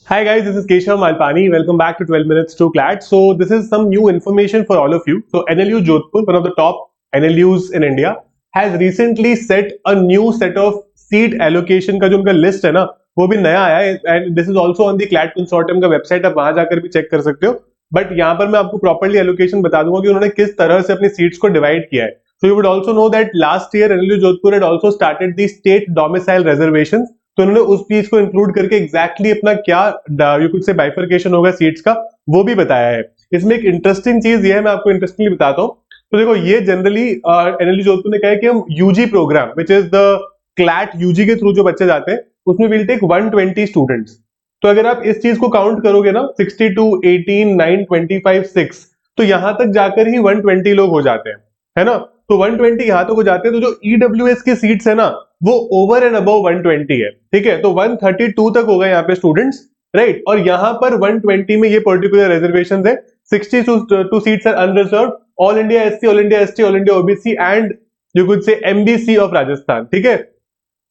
Hi guys, this is Keshav Malpani. Welcome back to 12 Minutes to CLAT. So this is some new information for all of you. So NLU Jodhpur, one of the top NLUs in India, has recently set a new set of seat allocation का जो उनका list है ना, वो भी नया आया है and this is also on the CLAT consortium का website, आप वहां जाकर भी चेक कर सकते हो. बट यहाँ पर मैं आपको प्रॉपरली एलोकेशन बता दूंगा कि उन्होंने किस तरह से अपनी सीट्स को डिवाइड किया है. So you would also know that last year NLU Jodhpur had also started the state domicile reservations. तो उन्होंने उस चीज को इंक्लूड करके एग्जैक्टली अपना क्या यू कुड से बाइफरकेशन होगा सीट्स का वो भी बताया है. इसमें एक इंटरेस्टिंग चीज ये है, मैं आपको इंटरेस्टिंगली बताता हूँ. तो देखो, ये जनरली एनएलयू जोधपुर ने कहा है कि हम UG program which is the CLAT UG के थ्रू जो बच्चे जाते हैं उसमें विल टेक 120 स्टूडेंट्स. तो अगर आप इस चीज को काउंट करोगे ना 62, 18, 9, 25, 6, तो यहां तक जाकर ही 120 लोग हो जाते हैं, है ना. तो 120 यहां तक हो जाते हैं. तो जो ईडब्ल्यूएस की सीट्स है ना वो ओवर एंड अबव 120 है, ठीक है. तो 132 तक होगा यहाँ पे स्टूडेंट्स, राइट. और यहाँ पर 120 में ये पर्टिकुलर रिजर्वेशन है. 62 seats are unreserved, all India SC, all India ST, all India OBC and you could say MBC of Rajasthan, ठीक है,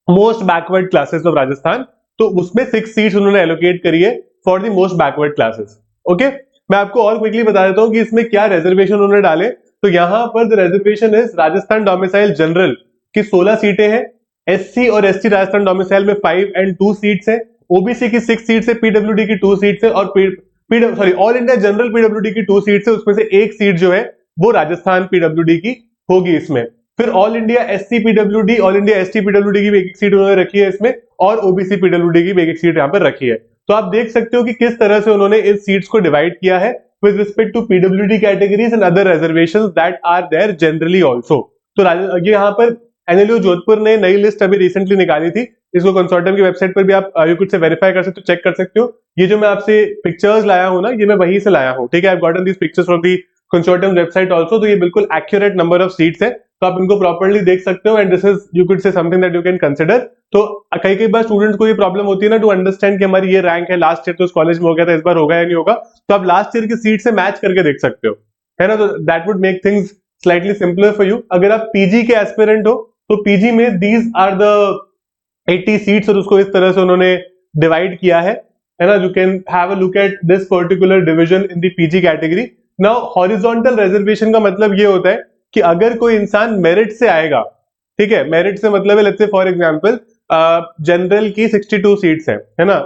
most backward classes of Rajasthan. तो उसमें 6 सीट्स उन्होंने एलोकेट करी है for the most backward classes. Okay, मैं आपको और क्विकली बता देता हूँ कि इसमें क्या रिजर्वेशन उन्होंने डाले. तो यहाँ पर the reservation is Rajasthan domicile general की 16 सीटें हैं, एससी और एसटी राजस्थान डोमिसाइल में 5 and 2 सीट्स है, ओबीसी की 6 सीट्स है, पीडब्ल्यूडी की 2 सीट्स है और ऑल इंडिया जनरल पीडब्ल्यूडी की 2 सीट्स है. उसमें से एक सीट जो है वो राजस्थान पीडब्ल्यूडी की होगी इसमें. फिर all India SC PWD, all India ST PWD की भी एक सीट उन्होंने रखी है इसमें, और ओबीसी पीडब्ल्यूडी की भी एक सीट यहाँ पर रखी है. तो आप देख सकते हो कि किस तरह से उन्होंने इस सीट्स को डिवाइड किया है with respect to PWD categories and other reservations that are there generally also. तो ये यहाँ पर एनएलयू जोधपुर ने नई लिस्ट अभी रिसेंटली निकाली थी. इसको कंसोर्टियम की वेबसाइट पर भी आप यू कुड से वेरीफाई कर सकते हो, चेक कर सकते हो. ये जो मैं आपसे पिक्चर्स लाया हूँ ना, ये मैं वहीं से लाया हूँ, ठीक है. I have gotten these pictures from the consortium website also. तो ये बिल्कुल एक्यूरेट नंबर ऑफ सीट्स है, तो आप इनको प्रॉपर्ली देख सकते हो. And this is you could से something that you can consider. तो कई बार स्टूडेंट्स को ये प्रॉब्लम होती है ना टू अंडरस्टैंड कि हमारी ये रैंक है, लास्ट ईयर तो उस कॉलेज में हो गया था, इस बार होगा या नहीं होगा. तो आप लास्ट ईयर की सीट से मैच करके देख सकते हो, है ना. तो that would make things slightly simpler for you. अगर आप पीजी के एस्पिरेंट हो तो पीजी में दीज आर द 80 सीट्स और उसको इस तरह से उन्होंने डिवाइड किया है ना. You can have a look at this particular division in the PG category. Now horizontal reservation का मतलब ये होता है कि अगर कोई इंसान मेरिट से आएगा, ठीक है, मेरिट से मतलब है let's say for example general की 62 सीट्स है ना,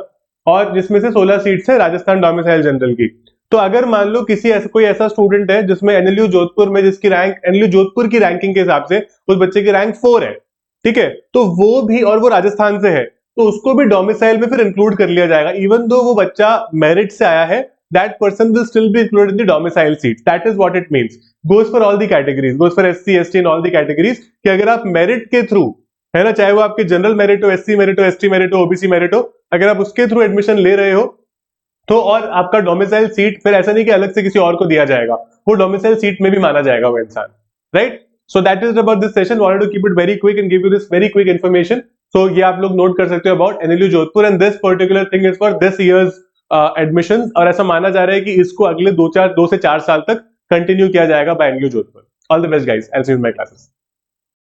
और जिसमें से 16 सीट्स है राजस्थान डोमिसाइल जनरल की. तो अगर मान लो कोई ऐसा स्टूडेंट है जिसमें एनएलयू जोधपुर में जिसकी रैंक एनएलयू जोधपुर की रैंकिंग के हिसाब से उस बच्चे की रैंक 4 है, ठीक है, तो वो भी, और वो राजस्थान से है, तो उसको भी डोमिसाइल में फिर इंक्लूड कर लिया जाएगा. इवन दो वो बच्चा मेरिट से आया है, that person will still be included in the domicile seats. That is what it means. Goes for all the categories, goes for SC, ST and all the categories. कि अगर आप merit के through, है ना, चाहे वो आपके जनरल मेरिट हो, एससी मेरिट हो, एसटी मेरिट हो, ओबीसी मेरिट हो, अगर आप उसके थ्रू एडमिशन ले रहे हो तो, और आपका डोमिसाइल सीट फिर ऐसा नहीं कि अलग से किसी और को दिया जाएगा, वो डोमिसाइल सीट में भी माना जाएगा वो इंसान, right. So that is about this session. Wanted to keep it very quick and give you this very quick information. So ये आप लोग नोट कर सकते हो about NLU Jodhpur and this particular thing is for this year's admission. और ऐसा माना जा रहा है कि इसको अगले 2 से 4 साल तक कंटिन्यू किया जाएगा by NLU Jodhpur. All the best guys, I will see you in my classes.